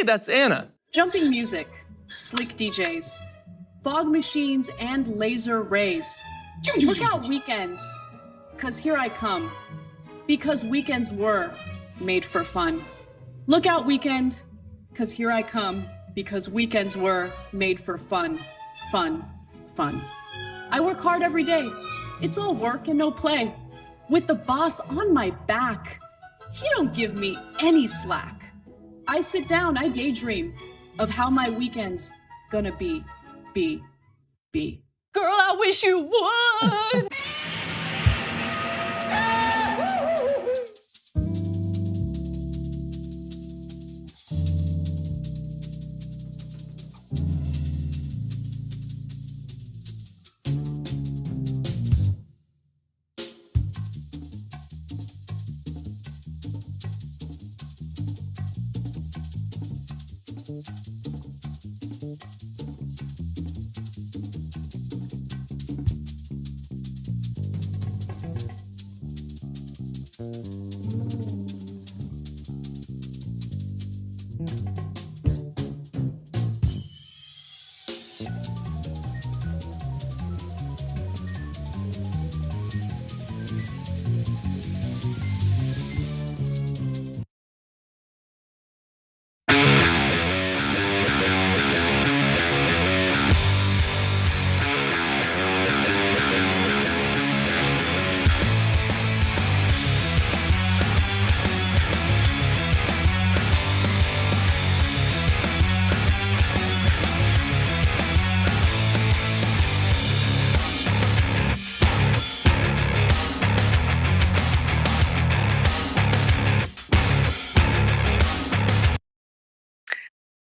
Hey, that's Anna. Jumping music, sleek DJs, fog machines, and laser rays. Look out, weekends, cause here I come. Because weekends were made for fun. Look out, weekend, cause here I come. Because weekends were made for fun, fun, fun. I work hard every day. It's all work and no play. With the boss on my back. He don't give me any slack. I sit down, I daydream of how my weekend's gonna be. Girl, I wish you would.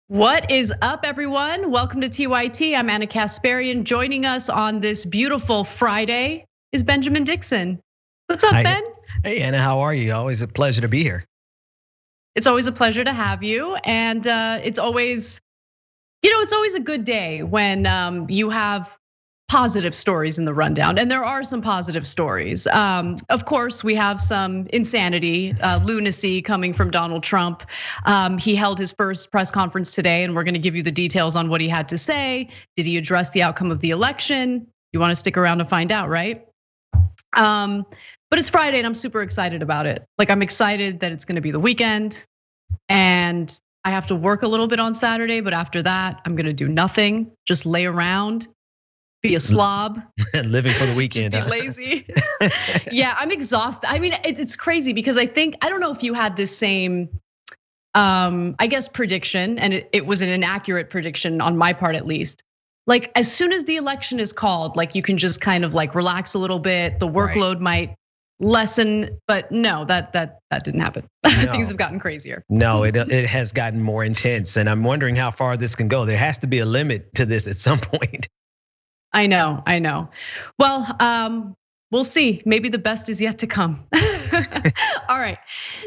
What is up, everyone? Welcome to TYT. I'm Anna Kasparian. Joining us on this beautiful Friday is Benjamin Dixon. What's up, Ben? Hey, Anna, how are you? Always a pleasure to be here. It's always a pleasure to have you. And it's always, it's always a good day when you have positive stories in the rundown. And there are some positive stories. Of course, we have some insanity, lunacy coming from Donald Trump. He held his first press conference today, and we're gonna give you the details on what he had to say. Did he address the outcome of the election? You wanna stick around to find out, right? But it's Friday and I'm super excited about it. Like, I'm excited that it's gonna be the weekend, and I have to work a little bit on Saturday, but after that, I'm gonna do nothing, just lay around, be a slob. Living for the weekend. Just be lazy. Yeah, I'm exhausted. I mean, it's crazy because I don't know if you had this same, I guess, prediction, and it was an inaccurate prediction on my part at least. Like, as soon as the election is called, like, you can just kind of like relax a little bit. The workload might lessen, but no, that didn't happen. No. Things have gotten crazier. No, it has gotten more intense, and I'm wondering how far this can go. There has to be a limit to this at some point. I know. Well, we'll see. Maybe the best is yet to come. All right,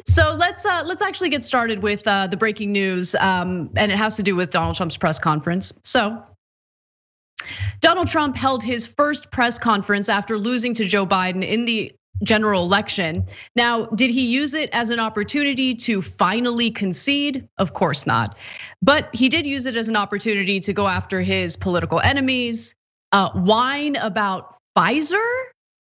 so let's actually get started with the breaking news, and it has to do with Donald Trump's press conference. So, Donald Trump held his first press conference after losing to Joe Biden in the general election. Now, did he use it as an opportunity to finally concede? Of course not. But he did use it as an opportunity to go after his political enemies, whine about Pfizer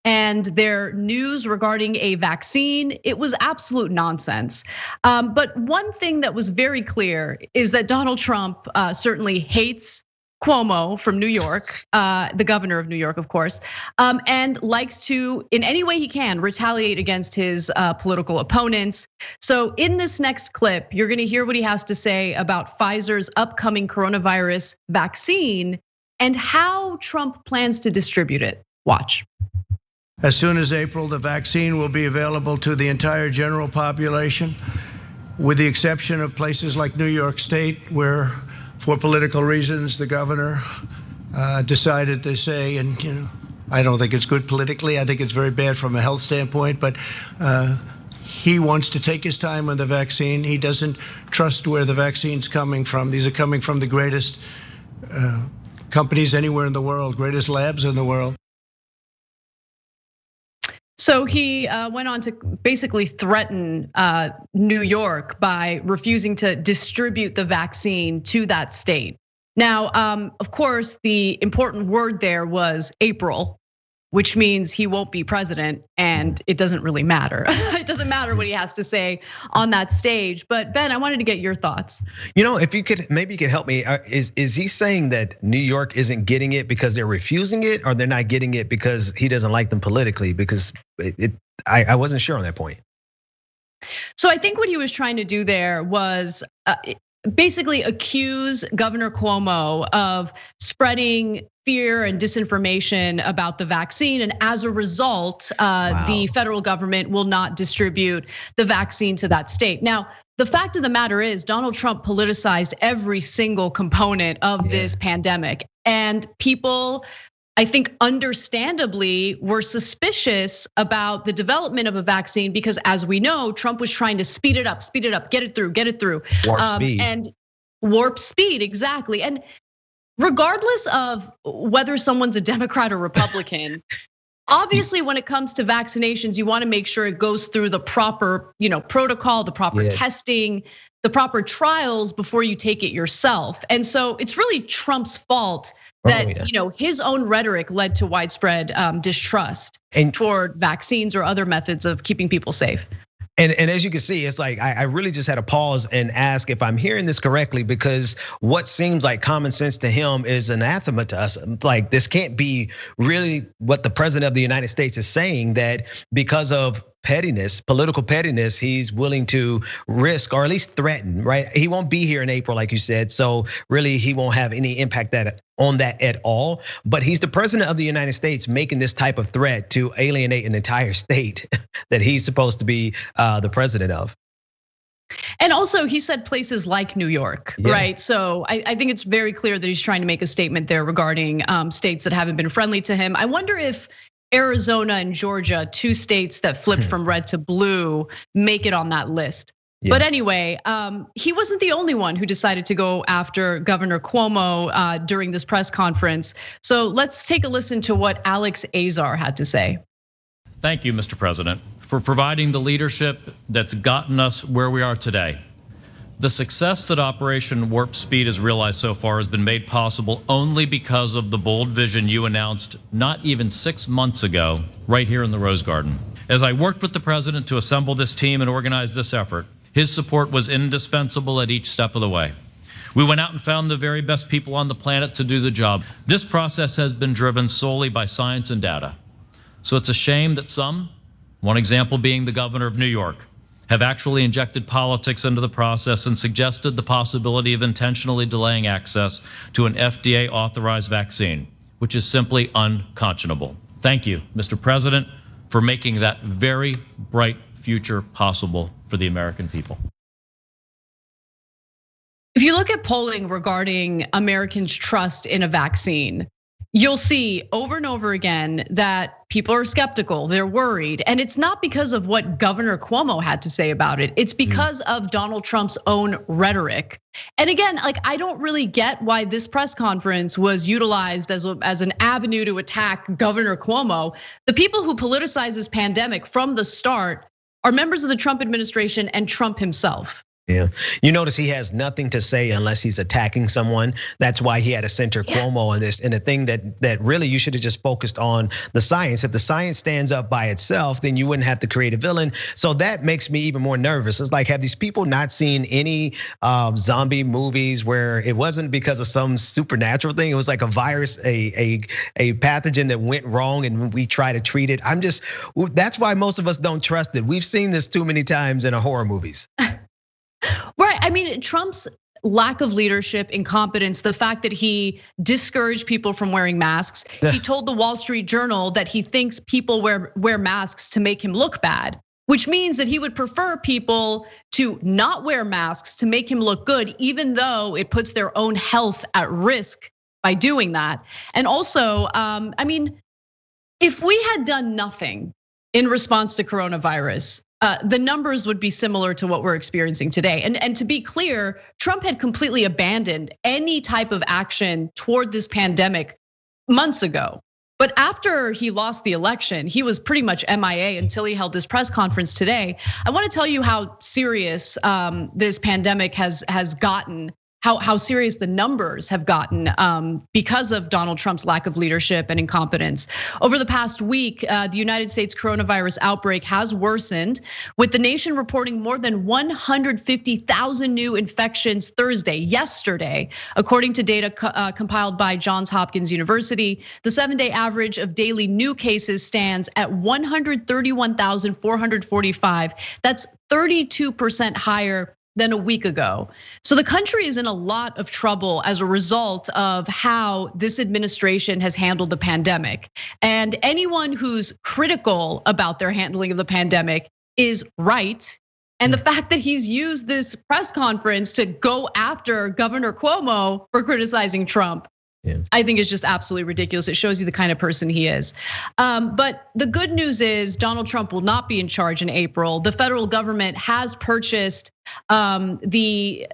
and their news regarding a vaccine. It was absolute nonsense. But one thing that was very clear is that Donald Trump certainly hates Cuomo from New York, the governor of New York, of course, and likes to, in any way he can, retaliate against his political opponents. So in this next clip, you're gonna hear what he has to say about Pfizer's upcoming coronavirus vaccine and how Trump plans to distribute it. Watch. As soon as April, the vaccine will be available to the entire general population, with the exception of places like New York State, where, for political reasons, the governor decided to say, and I don't think it's good politically, I think it's very bad from a health standpoint, but he wants to take his time on the vaccine. He doesn't trust where the vaccine's coming from. These are coming from the greatest companies anywhere in the world, greatest labs in the world. So he went on to basically threaten New York by refusing to distribute the vaccine to that state. Now, of course, the important word there was April, which means he won't be president, and it doesn't really matter. It doesn't matter what he has to say on that stage. But Ben, I wanted to get your thoughts. If you could, maybe you could help me. Is he saying that New York isn't getting it because they're refusing it, or they're not getting it because he doesn't like them politically? Because I wasn't sure on that point. So I think what he was trying to do there was basically accuse Governor Cuomo of spreading fear and disinformation about the vaccine. And as a result, the federal government will not distribute the vaccine to that state. Now, the fact of the matter is Donald Trump politicized every single component of this pandemic. And people, I think understandably, were suspicious about the development of a vaccine because, as we know, Trump was trying to speed it up, get it through. Warp speed. And warp speed, exactly. And regardless of whether someone's a Democrat or Republican, obviously when it comes to vaccinations, you want to make sure it goes through the proper, protocol, the proper testing, the proper trials before you take it yourself. And so it's really Trump's fault that his own rhetoric led to widespread distrust toward vaccines or other methods of keeping people safe. And as you can see, it's like I really just had to pause and ask if I'm hearing this correctly, because what seems like common sense to him is anathema to us. Like, this can't be really what the president of the United States is saying, that because of pettiness, political pettiness, he's willing to risk or at least threaten, right? He won't be here in April, like you said. So really, he won't have any impact on that at all. But he's the president of the United States making this type of threat to alienate an entire state that he's supposed to be the president of. And also, he said places like New York, right? So I think it's very clear that he's trying to make a statement there regarding states that haven't been friendly to him. I wonder if Arizona and Georgia, two states that flipped from red to blue, make it on that list. But anyway, he wasn't the only one who decided to go after Governor Cuomo during this press conference. So let's take a listen to what Alex Azar had to say. Thank you, Mr. President, for providing the leadership that's gotten us where we are today. The success that Operation Warp Speed has realized so far has been made possible only because of the bold vision you announced not even 6 months ago, right here in the Rose Garden. As I worked with the president to assemble this team and organize this effort, his support was indispensable at each step of the way. We went out and found the very best people on the planet to do the job. This process has been driven solely by science and data. So it's a shame that some, one example being the governor of New York, have actually injected politics into the process and suggested the possibility of intentionally delaying access to an FDA-authorized vaccine, which is simply unconscionable. Thank you, Mr. President, for making that very bright future possible for the American people. If you look at polling regarding Americans' trust in a vaccine, you'll see over and over again that people are skeptical, they're worried. And it's not because of what Governor Cuomo had to say about it. It's because of Donald Trump's own rhetoric. And again, I don't really get why this press conference was utilized as an avenue to attack Governor Cuomo. The people who politicize this pandemic from the start are members of the Trump administration and Trump himself. Yeah, you notice he has nothing to say unless he's attacking someone. That's why he had to center Cuomo on this. And the thing that really you should have just focused on the science. If the science stands up by itself, then you wouldn't have to create a villain. So that makes me even more nervous. It's like, have these people not seen any zombie movies where it wasn't because of some supernatural thing? It was like a virus, a pathogen that went wrong, and we try to treat it. That's why most of us don't trust it. We've seen this too many times in horror movies. Right, I mean, Trump's lack of leadership, incompetence, the fact that he discouraged people from wearing masks. He told the Wall Street Journal that he thinks people wear masks to make him look bad, which means that he would prefer people to not wear masks to make him look good, even though it puts their own health at risk by doing that. And also, I mean, if we had done nothing in response to coronavirus, the numbers would be similar to what we're experiencing today. And to be clear, Trump had completely abandoned any type of action toward this pandemic months ago. But after he lost the election, he was pretty much MIA until he held this press conference today. I want to tell you how serious this pandemic has gotten. How serious the numbers have gotten because of Donald Trump's lack of leadership and incompetence. Over the past week, the United States coronavirus outbreak has worsened, with the nation reporting more than 150,000 new infections yesterday, according to data compiled by Johns Hopkins University. The 7-day average of daily new cases stands at 131,445. That's 32% higher than a week ago. So the country is in a lot of trouble as a result of how this administration has handled the pandemic. And anyone who's critical about their handling of the pandemic is right. And the fact that he's used this press conference to go after Governor Cuomo for criticizing Trump, I think is just absolutely ridiculous. It shows you the kind of person he is. But the good news is Donald Trump will not be in charge in April. The federal government has purchased many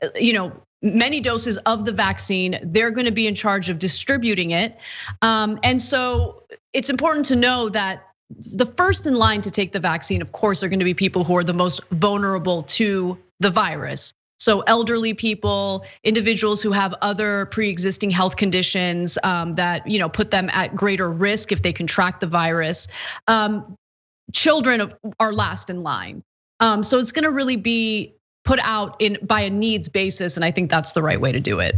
doses of the vaccine. They're going to be in charge of distributing it. And so it's important to know that the first in line to take the vaccine, of course, are going to be people who are the most vulnerable to the virus. So elderly people, individuals who have other pre-existing health conditions that put them at greater risk if they contract the virus. Children are last in line. So it's gonna really be put out by a needs basis, and I think that's the right way to do it.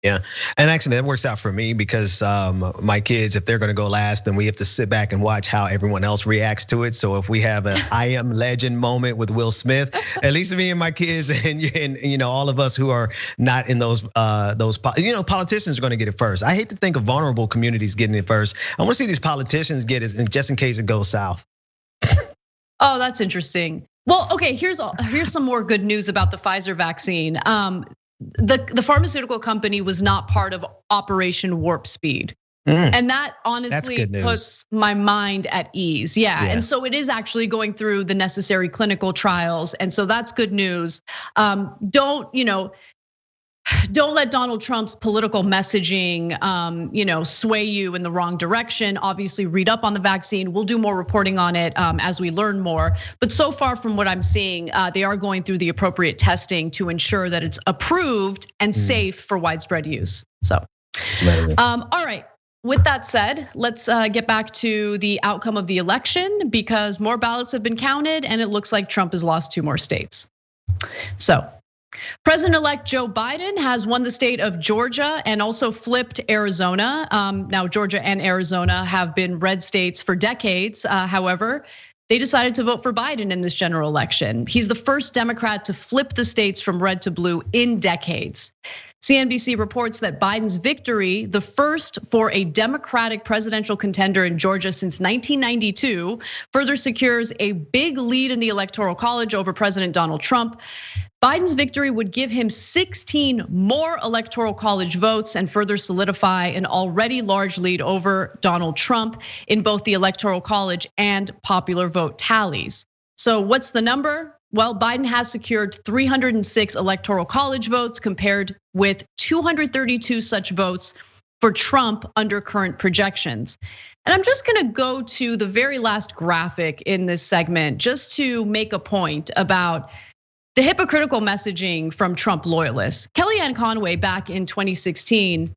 Yeah, and actually that works out for me because my kids, if they're gonna go last, then we have to sit back and watch how everyone else reacts to it. So if we have an I am legend moment with Will Smith, at least me and my kids and all of us who are not in those politicians are gonna get it first. I hate to think of vulnerable communities getting it first. I wanna see these politicians get it just in case it goes south. Oh, that's interesting. Well, okay, here's some more good news about the Pfizer vaccine. The pharmaceutical company was not part of Operation Warp Speed. And that honestly puts my mind at ease. Yeah, and so it is actually going through the necessary clinical trials. And so that's good news. Don't let Donald Trump's political messaging, sway you in the wrong direction. Obviously, read up on the vaccine. We'll do more reporting on it as we learn more. But so far, from what I'm seeing, they are going through the appropriate testing to ensure that it's approved and safe for widespread use. So, all right. With that said, let's get back to the outcome of the election because more ballots have been counted, and it looks like Trump has lost 2 more states. So. President-elect Joe Biden has won the state of Georgia and also flipped Arizona. Now, Georgia and Arizona have been red states for decades. However, they decided to vote for Biden in this general election. He's the first Democrat to flip the states from red to blue in decades. CNBC reports that Biden's victory, the first for a Democratic presidential contender in Georgia since 1992, further secures a big lead in the Electoral College over President Donald Trump. Biden's victory would give him 16 more Electoral College votes and further solidify an already large lead over Donald Trump in both the Electoral College and popular vote tallies. So what's the number? Well, Biden has secured 306 Electoral College votes compared with 232 such votes for Trump under current projections. And I'm just gonna go to the very last graphic in this segment just to make a point about the hypocritical messaging from Trump loyalists. Kellyanne Conway back in 2016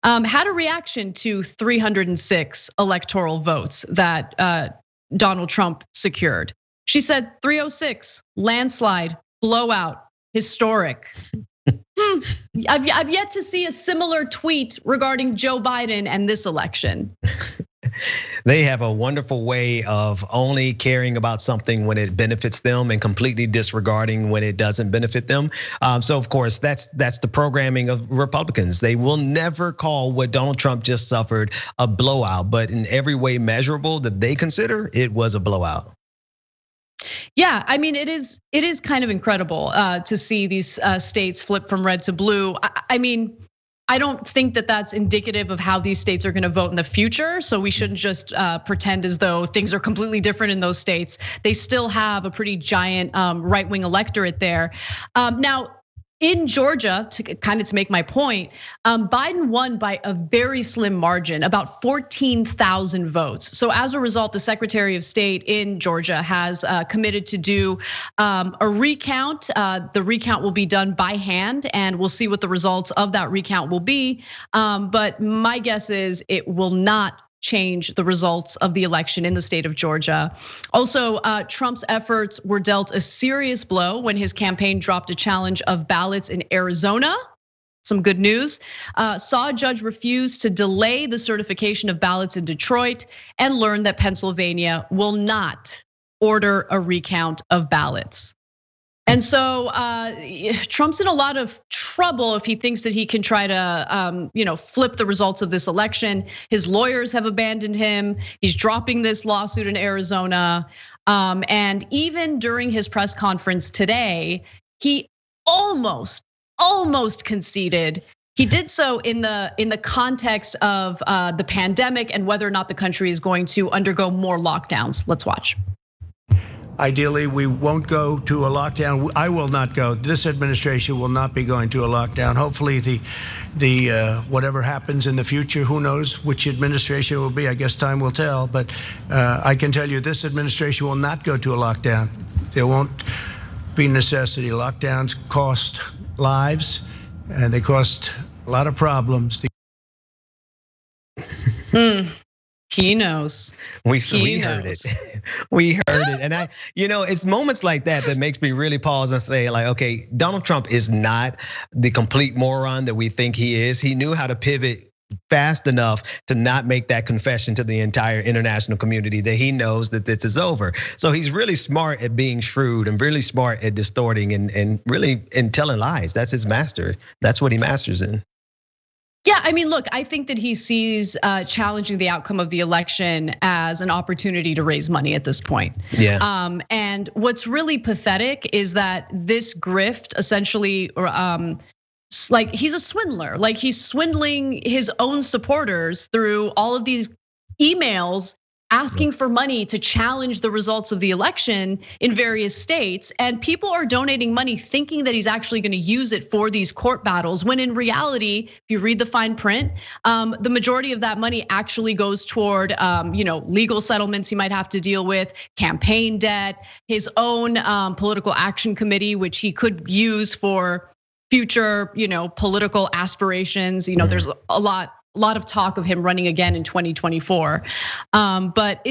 had a reaction to 306 electoral votes that Donald Trump secured. She said 306, landslide, blowout, historic. I've yet to see a similar tweet regarding Joe Biden and this election. They have a wonderful way of only caring about something when it benefits them and completely disregarding when it doesn't benefit them. So of course, that's the programming of Republicans. They will never call what Donald Trump just suffered a blowout, but in every way measurable that they consider, it was a blowout. Yeah, I mean, it is kind of incredible to see these states flip from red to blue. I mean, I don't think that that's indicative of how these states are going to vote in the future. So we shouldn't just pretend as though things are completely different in those states. They still have a pretty giant right-wing electorate there. Now, in Georgia, to make my point, Biden won by a very slim margin, about 14,000 votes. So as a result, the Secretary of State in Georgia has committed to do a recount. The recount will be done by hand, and we'll see what the results of that recount will be. But my guess is it will not change the results of the election in the state of Georgia. Also, Trump's efforts were dealt a serious blow when his campaign dropped a challenge of ballots in Arizona. Some good news. Saw a judge refuse to delay the certification of ballots in Detroit, and learned that Pennsylvania will not order a recount of ballots. And so Trump's in a lot of trouble if he thinks that he can try to flip the results of this election. His lawyers have abandoned him. He's dropping this lawsuit in Arizona. And even during his press conference today, he almost conceded. He did so in the context of the pandemic and whether or not the country is going to undergo more lockdowns. Let's watch. Ideally, we won't go to a lockdown. I will not go. This administration will not be going to a lockdown. Hopefully, the whatever happens in the future, who knows which administration it will be? I guess time will tell. But I can tell you, this administration will not go to a lockdown. There won't be necessity. Lockdowns cost lives, and they cost a lot of problems. He knows. We heard it. We heard it. And it's moments like that that makes me really pause and say, like, okay, Donald Trump is not the complete moron that we think he is. He knew how to pivot fast enough to not make that confession to the entire international community that he knows that this is over. So he's really smart at being shrewd and really smart at distorting and really in telling lies. That's his master. That's what he masters in. Yeah, I mean, look, I think that he sees challenging the outcome of the election as an opportunity to raise money at this point. Yeah. And what's really pathetic is that this grift essentially, like he's a swindler. Like he's swindling his own supporters through all of these emails asking for money to challenge the results of the election in various states. And people are donating money thinking that he's actually gonna use it for these court battles, when in reality, if you read the fine print, the majority of that money actually goes toward legal settlements he might have to deal with, campaign debt, his own political action committee, which he could use for future political aspirations. There's a lot of talk of him running again in 2024. But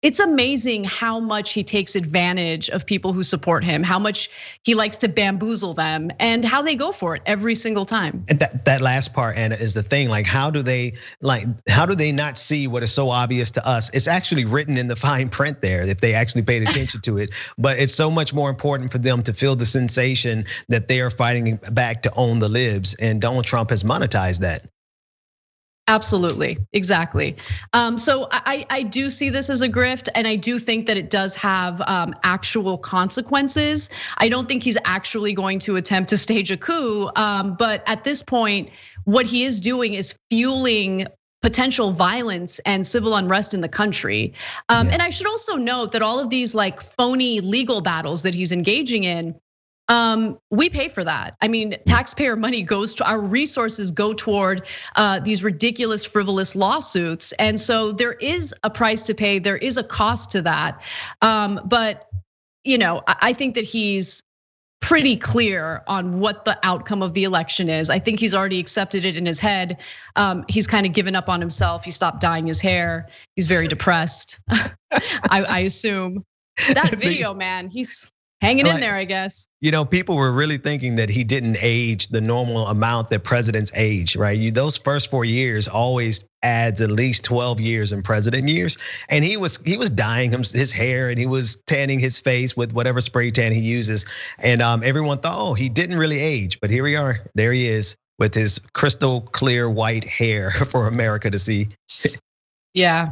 it's amazing how much he takes advantage of people who support him, how much he likes to bamboozle them, and how they go for it every single time. And that last part, Anna, is the thing. Like, how do they not see what is so obvious to us? It's actually written in the fine print there if they actually paid attention to it. But it's so much more important for them to feel the sensation that they are fighting back to own the libs, and Donald Trump has monetized that. Absolutely, exactly. So I do see this as a grift, and I do think that it does have actual consequences. I don't think he's actually going to attempt to stage a coup, but at this point, what he is doing is fueling potential violence and civil unrest in the country. And I should also note that all of these like phony legal battles that he's engaging in, we pay for that. I mean, taxpayer money goes to, our resources go toward these ridiculous, frivolous lawsuits. And so there is a price to pay, there is a cost to that. But I think that he's pretty clear on what the outcome of the election is. I think he's already accepted it in his head. He's kind of given up on himself. He stopped dyeing his hair. He's very depressed. I assume. That video, man, he's hanging in there, I guess. People were really thinking that he didn't age the normal amount that presidents age, right? Those first 4 years always adds at least 12 years in president years. And he was dyeing his hair and he was tanning his face with whatever spray tan he uses. And everyone thought, oh, he didn't really age, but here we are. There he is with his crystal clear white hair for America to see. Yeah.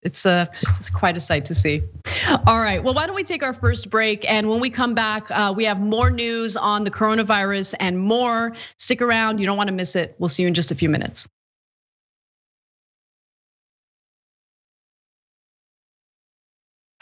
It's quite a sight to see. All right, well, why don't we take our first break? And when we come back, we have more news on the coronavirus and more. Stick around, you don't wanna miss it. We'll see you in just a few minutes.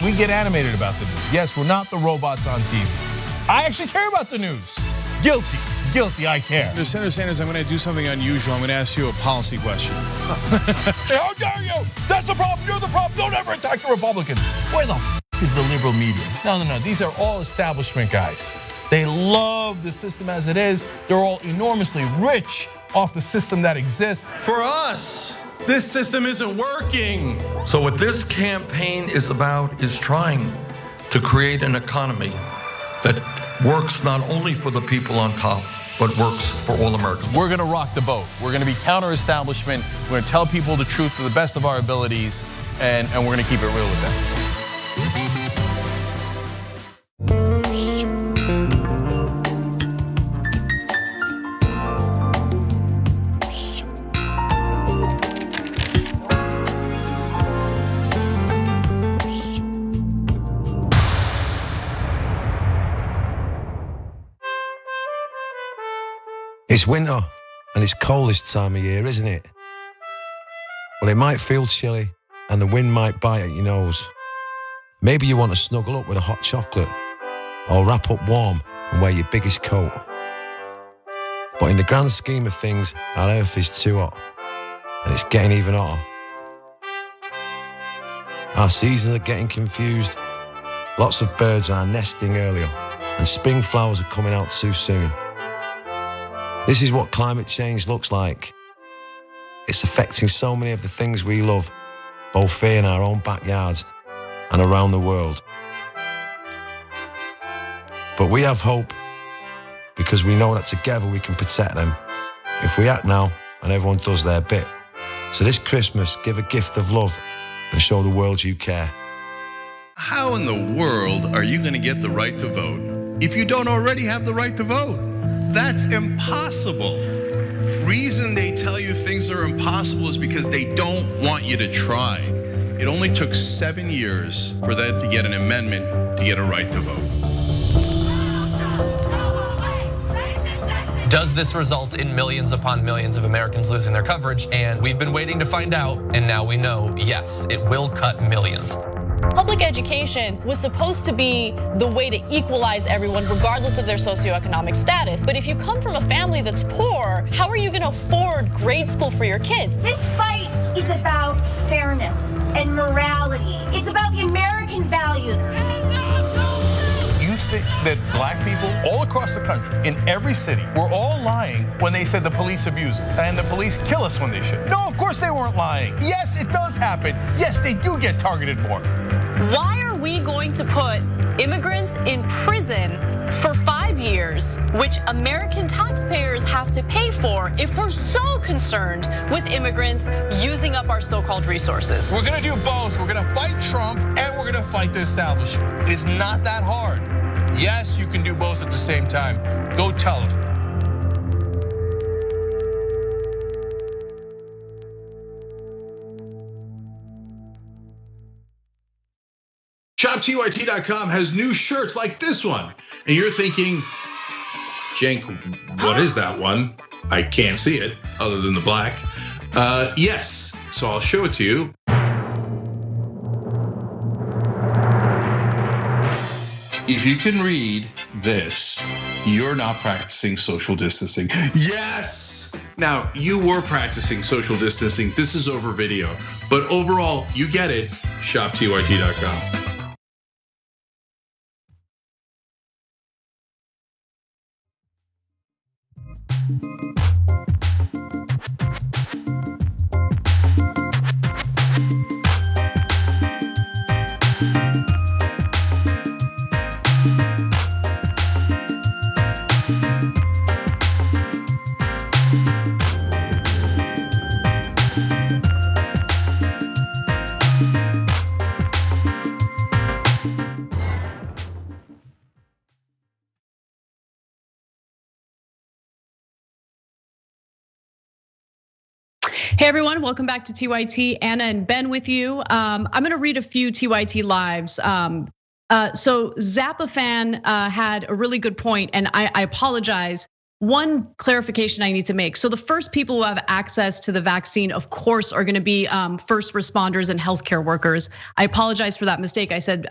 We get animated about the news. Yes, we're not the robots on TV. I actually care about the news. Guilty, I care. Senator Sanders, I'm going to do something unusual. I'm going to ask you a policy question. Hey, how dare you? That's the problem. You're the problem. Don't ever attack the Republicans. Where the is the liberal media? No. These are all establishment guys. They love the system as it is. They're all enormously rich off the system that exists. For us, this system isn't working. So what this campaign is about is trying to create an economy that works not only for the people on top, but works for all Americans. We're going to rock the boat. We're going to be counter-establishment. We're going to tell people the truth to the best of our abilities, and we're going to keep it real with them. It's winter, and it's cold this time of year, isn't it? Well, it might feel chilly, and the wind might bite at your nose. Maybe you want to snuggle up with a hot chocolate, or wrap up warm and wear your biggest coat. But in the grand scheme of things, our earth is too hot, and it's getting even hotter. Our seasons are getting confused. Lots of birds are nesting earlier, and spring flowers are coming out too soon. This is what climate change looks like. It's affecting so many of the things we love, both here in our own backyards and around the world. But we have hope because we know that together we can protect them if we act now and everyone does their bit. So this Christmas, give a gift of love and show the world you care. How in the world are you going to get the right to vote if you don't already have the right to vote? That's impossible. Reason they tell you things are impossible is because they don't want you to try. It only took 7 years for them to get an amendment to get a right to vote. Does this result in millions upon millions of Americans losing their coverage? And we've been waiting to find out, and now we know, yes, it will cut millions. Public education was supposed to be the way to equalize everyone regardless of their socioeconomic status. But if you come from a family that's poor, how are you going to afford grade school for your kids? This fight is about fairness and morality. It's about the American values. You think that black people all across the country, in every city, were all lying when they said the police abuse and the police kill us when they should? No, of course they weren't lying. Yes, it does happen. Yes, they do get targeted more. Why are we going to put immigrants in prison for 5 years, which American taxpayers have to pay for, if we're so concerned with immigrants using up our so-called resources? We're gonna do both. We're gonna fight Trump and we're gonna fight the establishment. It's not that hard. Yes, you can do both at the same time. Go tell them. ShopTYT.com has new shirts like this one. And you're thinking, Cenk, what is that one? I can't see it other than the black. Yes, so I'll show it to you. If you can read this, you're not practicing social distancing. Yes! Now, you were practicing social distancing. This is over video. But overall, you get it. ShopTYT.com. Hey everyone, welcome back to TYT. Anna and Ben with you. I'm gonna read a few TYT lives. So Zappa fan had a really good point, and I apologize one clarification I need to make. So the first people who have access to the vaccine, of course, are gonna be first responders and healthcare workers. I apologize for that mistake. I said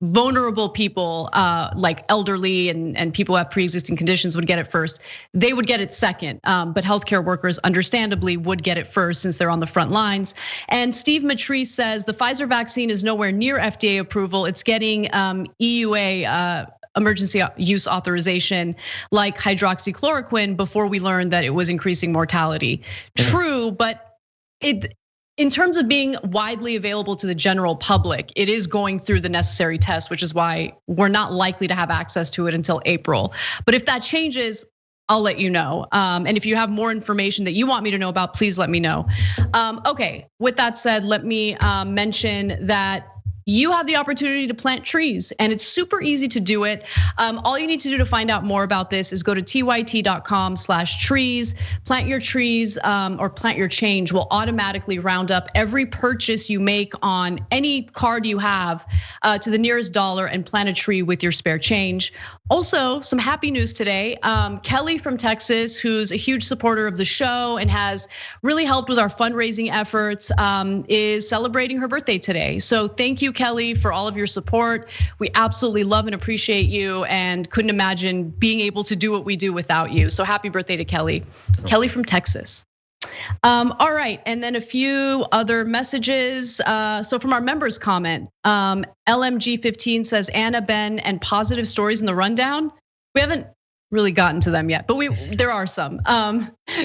vulnerable people like elderly and people who have pre-existing conditions would get it first. They would get it second, but healthcare workers understandably would get it first since they're on the front lines. And Steve Matrice says the Pfizer vaccine is nowhere near FDA approval. It's getting EUA, emergency use authorization like hydroxychloroquine before we learned that it was increasing mortality. True, but in terms of being widely available to the general public, it is going through the necessary tests, which is why we're not likely to have access to it until April. But if that changes, I'll let you know. And if you have more information that you want me to know about, please let me know. Okay, with that said, let me mention that you have the opportunity to plant trees, and it's super easy to do it. All you need to do to find out more about this is go to tyt.com/trees. Plant your trees or plant your change will automatically round up every purchase you make on any card you have to the nearest dollar and plant a tree with your spare change. Also, some happy news today. Kelly from Texas, who's a huge supporter of the show and has really helped with our fundraising efforts, is celebrating her birthday today. So thank you, Kelly, for all of your support. We absolutely love and appreciate you and couldn't imagine being able to do what we do without you. So happy birthday to Kelly. Kelly from Texas. All right, and then a few other messages. So from our members comment, LMG15 says, Anna, Ben, and positive stories in the rundown. We haven't really gotten to them yet, but there are some.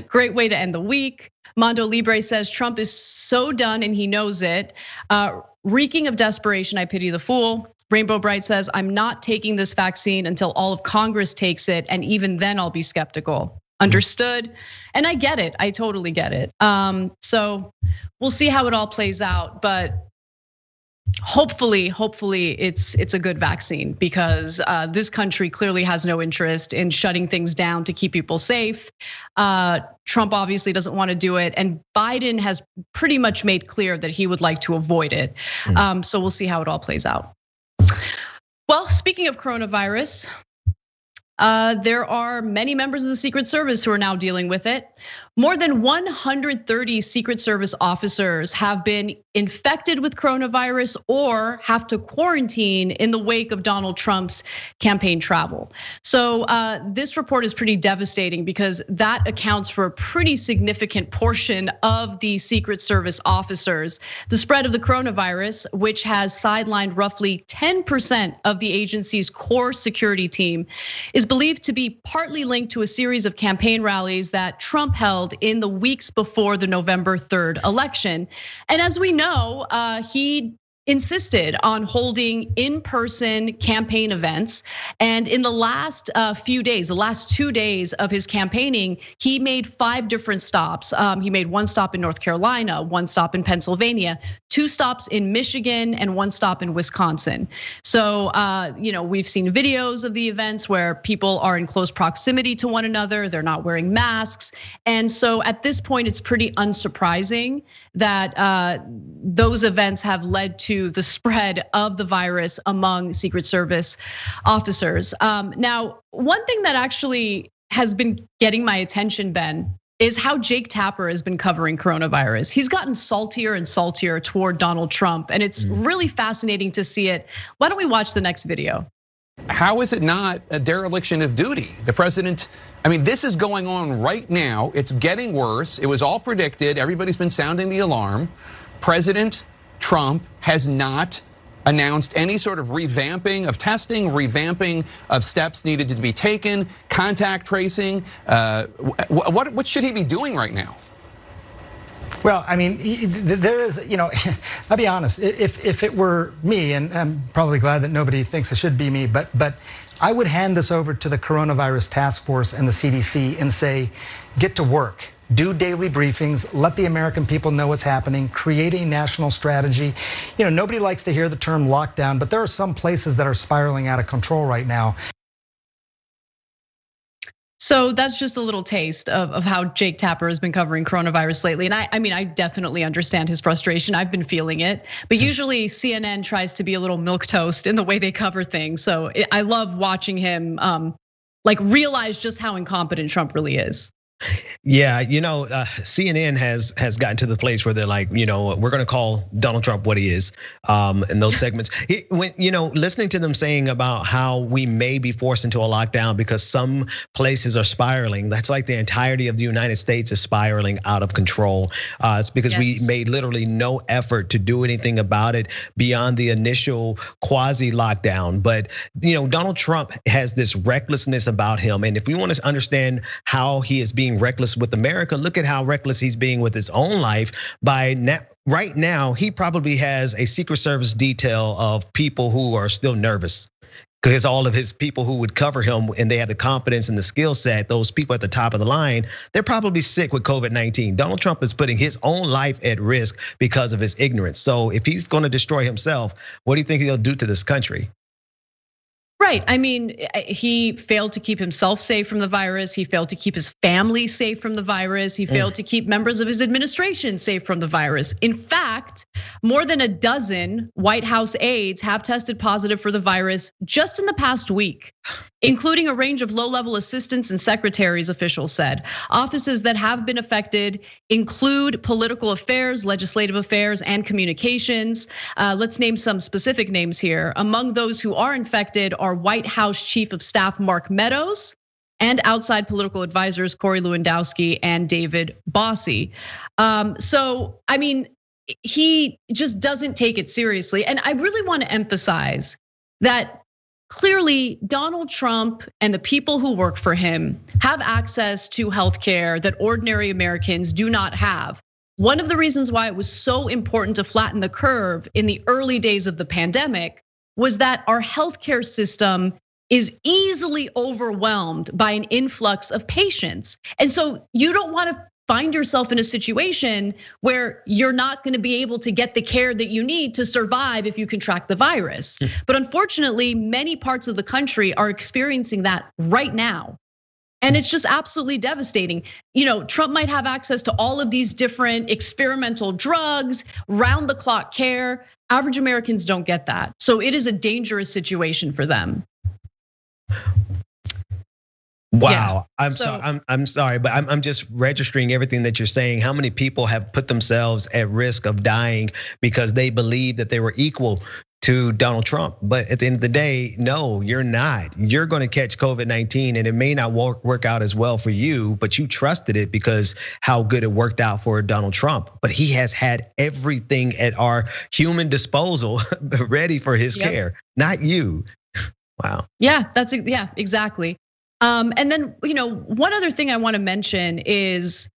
Great way to end the week. Mondo Libre says, Trump is so done and he knows it. Reeking of desperation, I pity the fool. Rainbow Bright says, I'm not taking this vaccine until all of Congress takes it, and even then I'll be skeptical. Understood, and I get it, I totally get it. So we'll see how it all plays out, but hopefully it's a good vaccine because this country clearly has no interest in shutting things down to keep people safe. Trump obviously doesn't want to do it, and Biden has pretty much made clear that he would like to avoid it. So we'll see how it all plays out. Well, speaking of coronavirus, there are many members of the Secret Service who are now dealing with it. More than 130 Secret Service officers have been infected with coronavirus or have to quarantine in the wake of Donald Trump's campaign travel. So this report is pretty devastating because that accounts for a pretty significant portion of the Secret Service officers. The spread of the coronavirus, which has sidelined roughly 10% of the agency's core security team, is believed to be partly linked to a series of campaign rallies that Trump held in the weeks before the November 3rd election. And as we know, he insisted on holding in-person campaign events. And in the last few days, the last 2 days of his campaigning, he made 5 different stops. He made 1 stop in North Carolina, 1 stop in Pennsylvania, 2 stops in Michigan, and 1 stop in Wisconsin. So, we've seen videos of the events where people are in close proximity to one another. They're not wearing masks. And so at this point, it's pretty unsurprising that those events have led to the spread of the virus among Secret Service officers. Now, one thing that actually has been getting my attention, Ben, is how Jake Tapper has been covering coronavirus. He's gotten saltier and saltier toward Donald Trump, and it's really fascinating to see it. Why don't we watch the next video? How is it not a dereliction of duty? The president, this is going on right now. It's getting worse. It was all predicted. Everybody's been sounding the alarm. President Trump has not announced any sort of revamping of testing, revamping of steps needed to be taken, contact tracing. What should he be doing right now? Well, there is, I'll be honest, if it were me, and I'm probably glad that nobody thinks it should be me, but I would hand this over to the coronavirus task force and the CDC and say, get to work. Do daily briefings, let the American people know what's happening, create a national strategy. Nobody likes to hear the term lockdown, but there are some places that are spiraling out of control right now. So that's just a little taste of how Jake Tapper has been covering coronavirus lately. And I definitely understand his frustration. I've been feeling it. But usually CNN tries to be a little milquetoast in the way they cover things. So I love watching him like realize just how incompetent Trump really is. Yeah, CNN has gotten to the place where they're like, we're going to call Donald Trump what he is, in those segments. When listening to them saying about how we may be forced into a lockdown because some places are spiraling. That's like the entirety of the United States is spiraling out of control. It's because we made literally no effort to do anything about it beyond the initial quasi lockdown. But Donald Trump has this recklessness about him, and if we want to understand how he is being reckless with America, look at how reckless he's being with his own life. Right now, he probably has a Secret Service detail of people who are still nervous because all of his people who would cover him and they have the confidence and the skill set, those people at the top of the line, they're probably sick with COVID-19. Donald Trump is putting his own life at risk because of his ignorance. So if he's going to destroy himself, what do you think he'll do to this country? Right. I mean, he failed to keep himself safe from the virus. He failed to keep his family safe from the virus. He failed to keep members of his administration safe from the virus. In fact, more than a dozen White House aides have tested positive for the virus just in the past week, including a range of low-level assistants and secretaries, officials said. Offices that have been affected include political affairs, legislative affairs, and communications. Let's name some specific names here. Among those who are infected are White House Chief of Staff Mark Meadows and outside political advisors Corey Lewandowski and David Bossie. So, I mean, he just doesn't take it seriously. And I really want to emphasize that clearly Donald Trump and the people who work for him have access to healthcare that ordinary Americans do not have. One of the reasons why it was so important to flatten the curve in the early days of the pandemic was that our healthcare system is easily overwhelmed by an influx of patients. And so you don't want to find yourself in a situation where you're not going to be able to get the care that you need to survive if you contract the virus. But unfortunately, many parts of the country are experiencing that right now. And it's just absolutely devastating. Trump might have access to all of these different experimental drugs, round the clock care. Average Americans don't get that. So it is a dangerous situation for them. Wow, yeah. I'm sorry, but I'm just registering everything that you're saying. How many people have put themselves at risk of dying because they believe that they were equal to Donald Trump? But at the end of the day, no, you're not. You're going to catch COVID-19 and it may not work out as well for you, but you trusted it because how good it worked out for Donald Trump. But he has had everything at our human disposal ready for his care, not you. Wow. Yeah, exactly. And then, one other thing I want to mention is,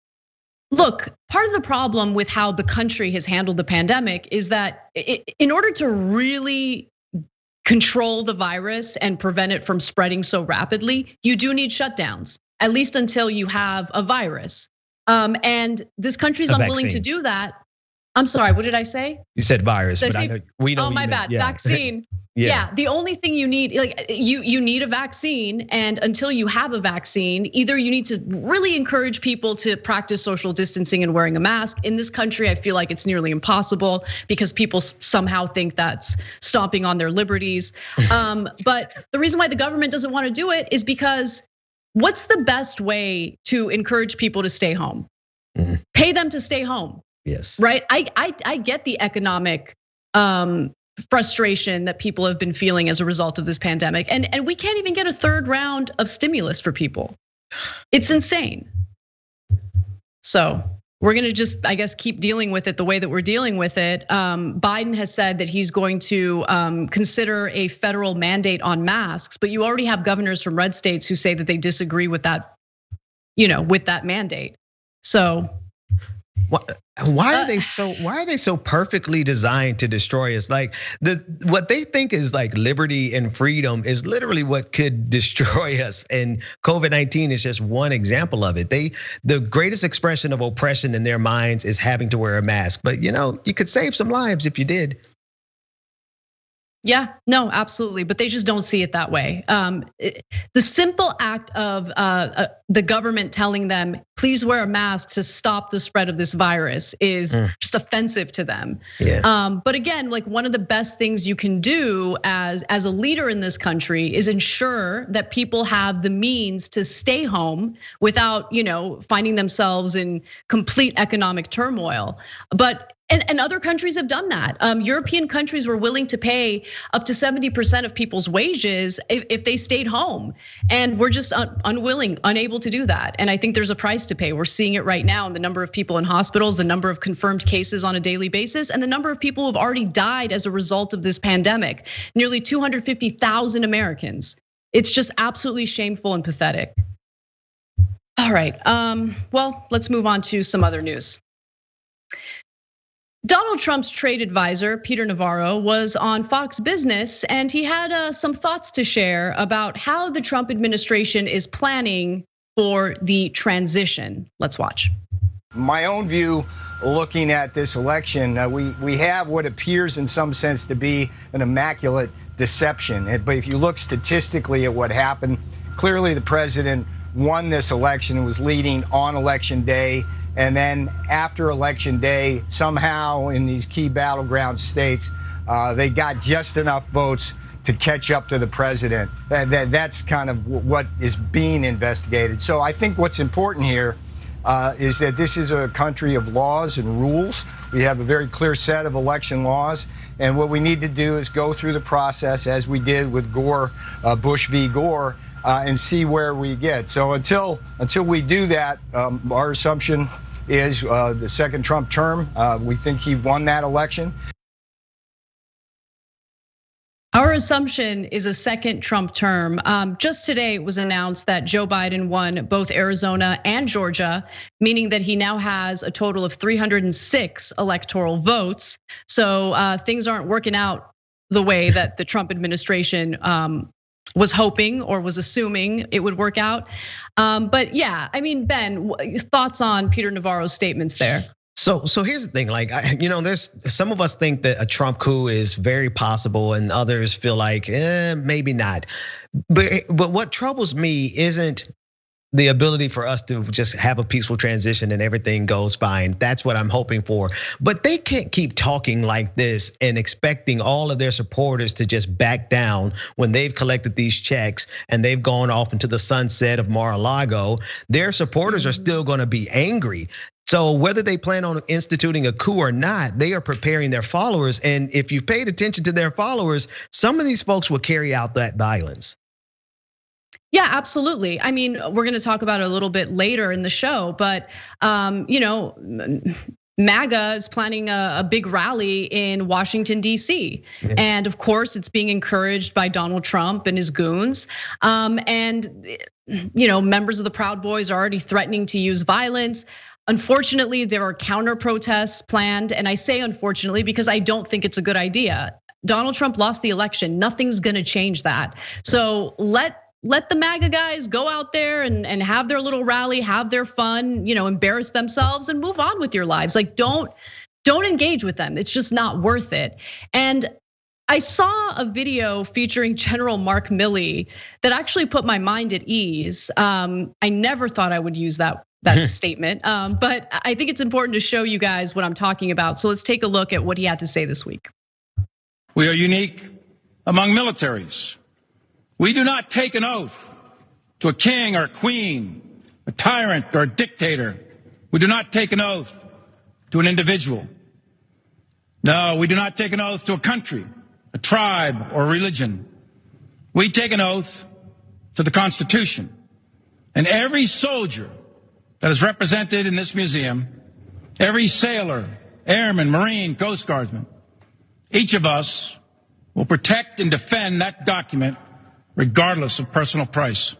look, part of the problem with how the country has handled the pandemic is that in order to really control the virus and prevent it from spreading so rapidly, you do need shutdowns, at least until you have a virus. And this country's unwilling to do that. I'm sorry, what did I say? You said virus, but I know we know. Oh, my bad. Yeah. Vaccine. Yeah, the only thing you need, like you need a vaccine, and until you have a vaccine, either you need to really encourage people to practice social distancing and wearing a mask. In this country, I feel like it's nearly impossible because people somehow think that's stomping on their liberties. But the reason why the government doesn't want to do it is because what's the best way to encourage people to stay home? Pay them to stay home. Yes. Right. I get the economic frustration that people have been feeling as a result of this pandemic. And we can't even get a third round of stimulus for people. It's insane. So we're gonna just, I guess, keep dealing with it the way that we're dealing with it. Biden has said that he's going to consider a federal mandate on masks, but you already have governors from red states who say that they disagree with that, with that mandate. So why are they so perfectly designed to destroy us? Like what they think is like liberty and freedom is literally what could destroy us. And COVID-19 is just one example of it. The greatest expression of oppression in their minds is having to wear a mask. But you could save some lives if you did. Yeah, no, absolutely. But they just don't see it that way. The simple act of the government telling them, please wear a mask to stop the spread of this virus is just offensive to them. Yeah. But again, like one of the best things you can do as a leader in this country is ensure that people have the means to stay home without, finding themselves in complete economic turmoil. And other countries have done that. European countries were willing to pay up to 70% of people's wages if they stayed home. And we're just unable to do that. And I think there's a price to pay. We're seeing it right now in the number of people in hospitals, the number of confirmed cases on a daily basis, and the number of people who have already died as a result of this pandemic. Nearly 250,000 Americans. It's just absolutely shameful and pathetic. All right, well, let's move on to some other news. Donald Trump's trade advisor, Peter Navarro, was on Fox Business, and he had some thoughts to share about how the Trump administration is planning for the transition. Let's watch. My own view, looking at this election, we have what appears in some sense to be an immaculate deception. But if you look statistically at what happened, clearly the president won this election and was leading on election day. And then after election day, somehow in these key battleground states, they got just enough votes to catch up to the president. That's kind of what is being investigated. So I think what's important here is that this is a country of laws and rules. We have a very clear set of election laws. And what we need to do is go through the process as we did with Gore, Bush v. Gore, and see where we get. So until we do that, our assumption is the second Trump term. We think he won that election. Our assumption is a second Trump term. Just today it was announced that Joe Biden won both Arizona and Georgia, meaning that he now has a total of 306 electoral votes. So things aren't working out the way that the Trump administration was hoping or was assuming it would work out. But yeah, I mean, Ben, thoughts on Peter Navarro's statements there? So here's the thing, like, there's some of us think that a Trump coup is very possible, and others feel like, maybe not. But what troubles me isn't the ability for us to just have a peaceful transition and everything goes fine. That's what I'm hoping for. But they can't keep talking like this and expecting all of their supporters to just back down when they've collected these checks and they've gone off into the sunset of Mar-a-Lago. Their supporters are still gonna be angry. So whether they plan on instituting a coup or not, they are preparing their followers. And if you've paid attention to their followers, some of these folks will carry out that violence. Yeah, absolutely. I mean, we're going to talk about it a little bit later in the show, but MAGA is planning a big rally in Washington, D.C. Yeah. And of course, it's being encouraged by Donald Trump and his goons. And members of the Proud Boys are already threatening to use violence. Unfortunately, there are counter protests planned. And I say unfortunately because I don't think it's a good idea. Donald Trump lost the election. Nothing's going to change that. So let the MAGA guys go out there and have their little rally, have their fun, embarrass themselves and move on with your lives. Like don't engage with them. It's just not worth it. And I saw a video featuring General Mark Milley that actually put my mind at ease. I never thought I would use that statement, but I think it's important to show you guys what I'm talking about. So let's take a look at what he had to say this week. We are unique among militaries. We do not take an oath to a king or a queen, a tyrant or a dictator. We do not take an oath to an individual. No, we do not take an oath to a country, a tribe, or a religion. We take an oath to the Constitution. And every soldier that is represented in this museum, every sailor, airman, Marine, Coast Guardsman, each of us will protect and defend that document regardless of personal price.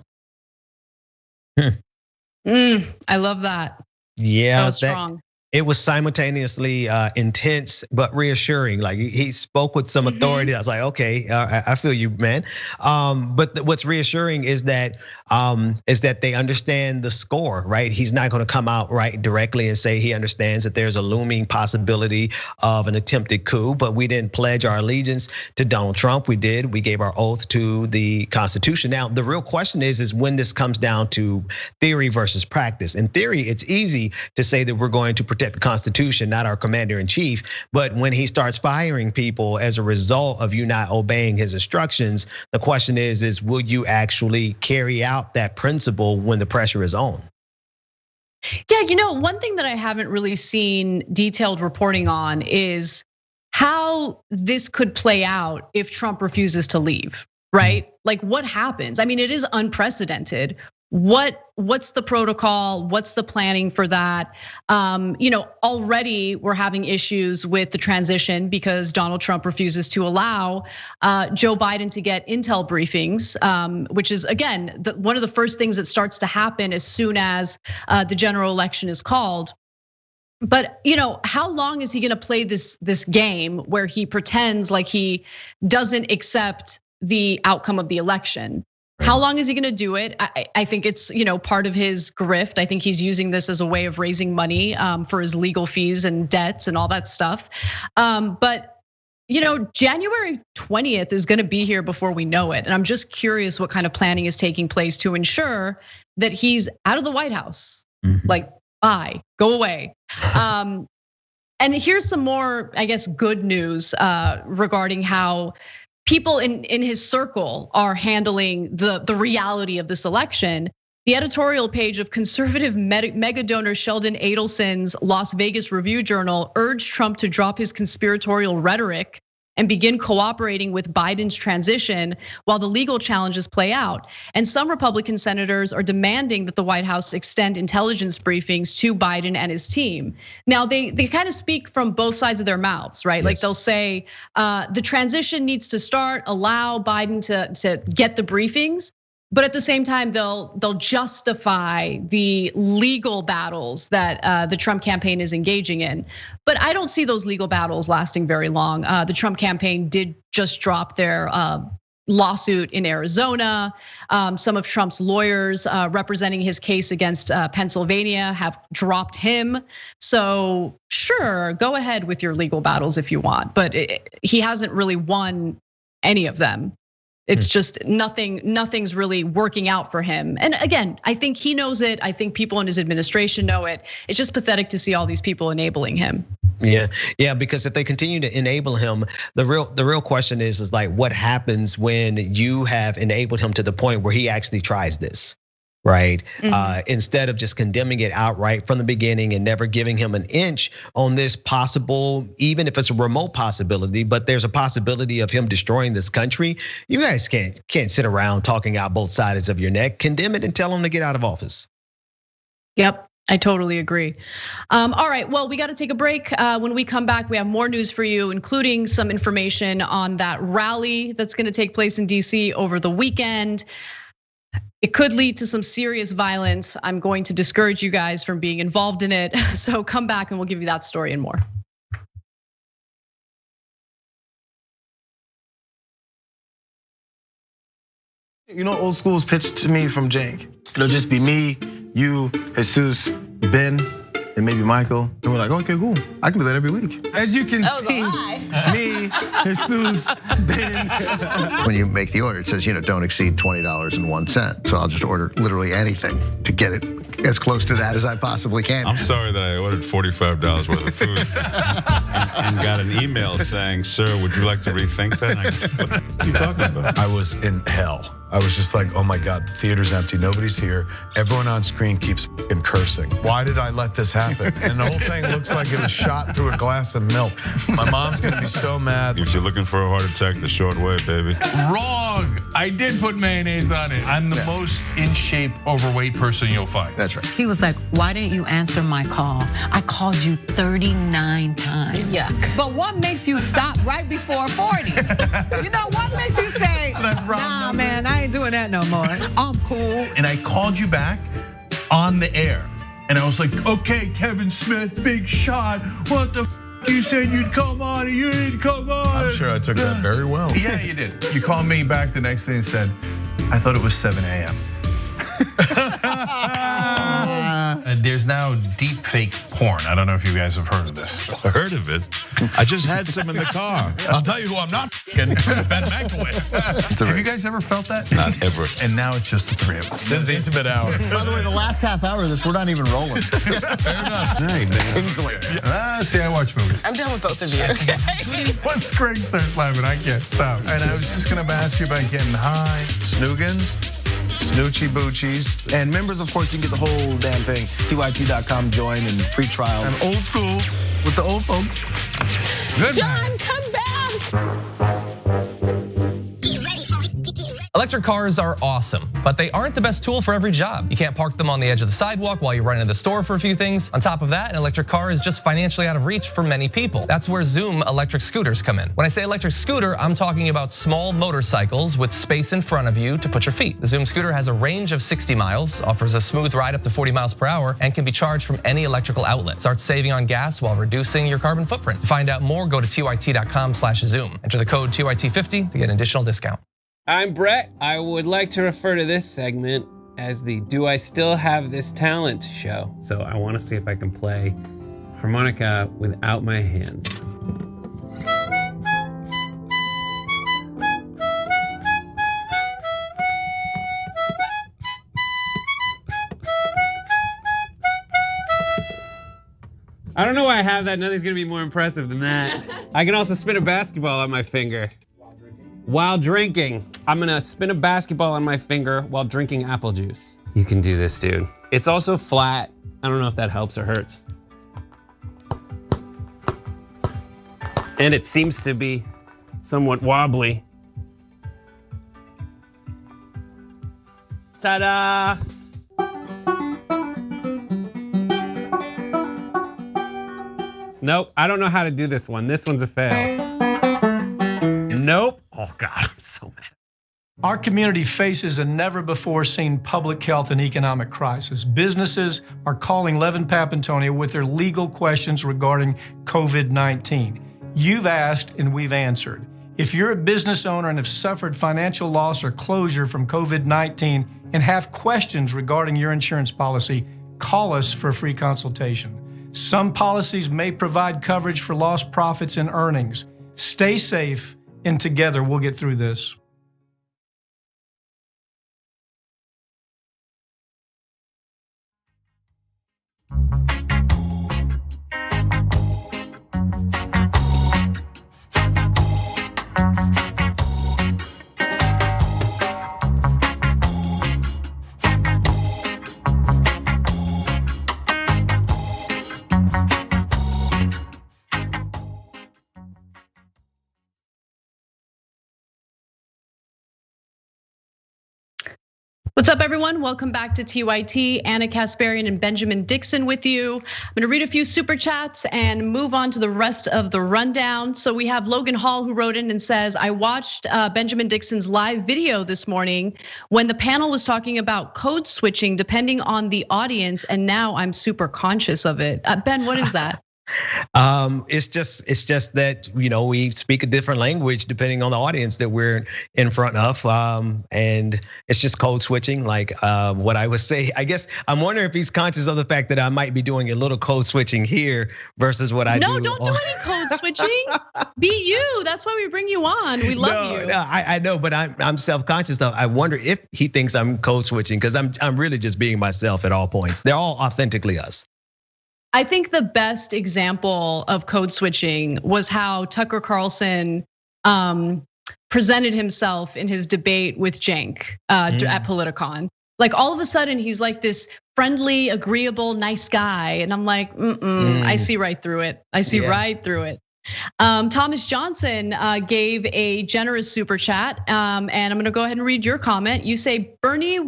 I love that. Yeah, that was strong. It was simultaneously intense but reassuring. Like he spoke with some authority. I was like, okay, I feel you, man. But what's reassuring is that they understand the score, right? He's not going to come out right directly and say he understands that there's a looming possibility of an attempted coup. But we didn't pledge our allegiance to Donald Trump. We did. We gave our oath to the Constitution. Now, the real question is when this comes down to theory versus practice. In theory, it's easy to say that we're going to protect the Constitution, not our commander in chief. But when he starts firing people as a result of you not obeying his instructions, the question is will you actually carry out that principle when the pressure is on? Yeah, one thing that I haven't really seen detailed reporting on is how this could play out if Trump refuses to leave, right? Like what happens? I mean, it is unprecedented. What's the protocol? What's the planning for that? Already we're having issues with the transition because Donald Trump refuses to allow Joe Biden to get intel briefings, which is again one of the first things that starts to happen as soon as the general election is called. But how long is he going to play this game where he pretends like he doesn't accept the outcome of the election? How long is he going to do it? I think it's part of his grift. I think he's using this as a way of raising money for his legal fees and debts and all that stuff. But January 20th is going to be here before we know it, and I'm just curious what kind of planning is taking place to ensure that he's out of the White House. Like, bye, go away. And here's some more, I guess, good news regarding how people in his circle are handling the reality of this election. The editorial page of conservative mega donor Sheldon Adelson's Las Vegas Review Journal urged Trump to drop his conspiratorial rhetoric and begin cooperating with Biden's transition while the legal challenges play out. And some Republican senators are demanding that the White House extend intelligence briefings to Biden and his team. Now, they kind of speak from both sides of their mouths, right? Yes. Like they'll say the transition needs to start, allow Biden to get the briefings. But at the same time, they'll justify the legal battles that the Trump campaign is engaging in. But I don't see those legal battles lasting very long. The Trump campaign did just drop their lawsuit in Arizona. Some of Trump's lawyers representing his case against Pennsylvania have dropped him. So sure, go ahead with your legal battles if you want, but he hasn't really won any of them. It's just nothing's really working out for him. And again, I think he knows it. I think people in his administration know it. It's just pathetic to see all these people enabling him. Yeah, because if they continue to enable him, the real question is like what happens when you have enabled him to the point where he actually tries this? Right? Instead of just condemning it outright from the beginning and never giving him an inch on this possible, even if it's a remote possibility, but there's a possibility of him destroying this country. You guys can't sit around talking out both sides of your neck. Condemn it and tell him to get out of office. Yep. I totally agree. All right, well, we got to take a break. When we come back, we have more news for you, including some information on that rally that's going to take place in DC over the weekend. It could lead to some serious violence. I'm going to discourage you guys from being involved in it. So come back and we'll give you that story and more. Old school's pitched to me from Jake. It'll just be me, you, Jesus, Ben, and maybe Michael. And we're like, okay, cool. I can do that every week. As you can see, me, Jesus, Ben. When you make the order, it says, don't exceed $20.01. So I'll just order literally anything to get it as close to that as I possibly can. I'm sorry that I ordered $45 worth of food and got an email saying, sir, would you like to rethink that? What are you talking about? I was in hell. I was just like, oh my God, the theater's empty, nobody's here. Everyone on screen keeps fucking cursing. Why did I let this happen? And the whole thing looks like it was shot through a glass of milk. My mom's gonna be so mad. If you're looking for a heart attack, the short way, baby. Wrong. I did put mayonnaise on it. I'm the most in shape, overweight person you'll find. That's right. He was like, why didn't you answer my call? I called you 39 times. Yuck. But what makes you stop right before 40? What makes you say, nah, man, I ain't doing that no more. I'm cool. And I called you back on the air. And I was like, okay, Kevin Smith, big shot. What the you said you'd come on and you didn't come on. I'm sure I took that very well. Yeah, you did. You called me back the next day and said, I thought it was 7 a.m. There's now deep fake porn. I don't know if you guys have heard of this. I heard of it. I just had some in the car. I'll tell you who I'm not Ben Mankiewicz. Have you guys ever felt that? Not ever. And now it's just the three of us. This is the intimate hour. By the way, the last half hour of this, we're not even rolling. Fair enough. Hey, man. Kingsley. See, I watch movies. I'm done with both of you. Once Greg starts laughing, I can't stop. And I was just gonna ask you about getting high. Snoogans, Snoochie Boochies, and members, of course, you can get the whole damn thing. TYT.com, join and free trial. I'm old school with the old folks. Good. John, come back. Electric cars are awesome, but they aren't the best tool for every job. You can't park them on the edge of the sidewalk while you run into the store for a few things. On top of that, an electric car is just financially out of reach for many people. That's where Zoom electric scooters come in. When I say electric scooter, I'm talking about small motorcycles with space in front of you to put your feet. The Zoom scooter has a range of 60 miles, offers a smooth ride up to 40 miles per hour, and can be charged from any electrical outlet. Start saving on gas while reducing your carbon footprint. To find out more, go to tyt.com/Zoom. Enter the code TYT50 to get an additional discount. I'm Brett. I would like to refer to this segment as the Do I Still Have This Talent show. So I want to see if I can play harmonica without my hands. I don't know why I have that. Nothing's gonna be more impressive than that. I can also spin a basketball on my finger. While drinking, I'm gonna spin a basketball on my finger while drinking apple juice. You can do this, dude. It's also flat. I don't know if that helps or hurts. And it seems to be somewhat wobbly. Ta-da! Nope, I don't know how to do this one. This one's a fail. Nope. Oh God, I'm so mad. Our community faces a never-before-seen public health and economic crisis. Businesses are calling Levin Papantonio with their legal questions regarding COVID-19. You've asked and we've answered. If you're a business owner and have suffered financial loss or closure from COVID-19 and have questions regarding your insurance policy, call us for a free consultation. Some policies may provide coverage for lost profits and earnings. Stay safe, and together we'll get through this. What's up, everyone? Welcome back to TYT. Anna Kasparian and Benjamin Dixon with you. I'm gonna read a few super chats and move on to the rest of the rundown. So we have Logan Hall who wrote in and says, I watched Benjamin Dixon's live video this morning when the panel was talking about code switching depending on the audience, and now I'm super conscious of it. Ben, what is that? It's just that, we speak a different language depending on the audience that we're in front of. And it's just code switching, like what I would say. I guess I'm wondering if he's conscious of the fact that I might be doing a little code switching here versus what I do. No, don't do any code switching. Be you. That's why we bring you on. We love you. No, I know, but I'm self-conscious though. I wonder if he thinks I'm code switching because I'm really just being myself at all points. They're all authentically us. I think the best example of code switching was how Tucker Carlson presented himself in his debate with Cenk at Politicon. Like all of a sudden he's like this friendly, agreeable, nice guy. And I'm like, I see right through it. I see right through it. Thomas Johnson gave a generous super chat. And I'm gonna go ahead and read your comment. You say Bernie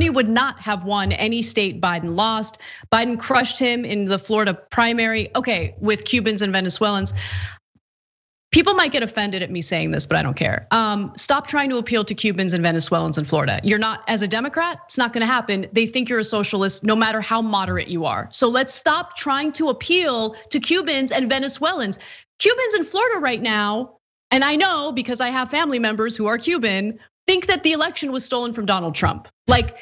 would not have won any state Biden lost. Biden crushed him in the Florida primary. Okay, with Cubans and Venezuelans. People might get offended at me saying this, but I don't care. Stop trying to appeal to Cubans and Venezuelans in Florida. You're not, as a Democrat, it's not gonna happen. They think you're a socialist no matter how moderate you are. So let's stop trying to appeal to Cubans and Venezuelans. Cubans in Florida right now, and I know because I have family members who are Cuban, think that the election was stolen from Donald Trump. Like,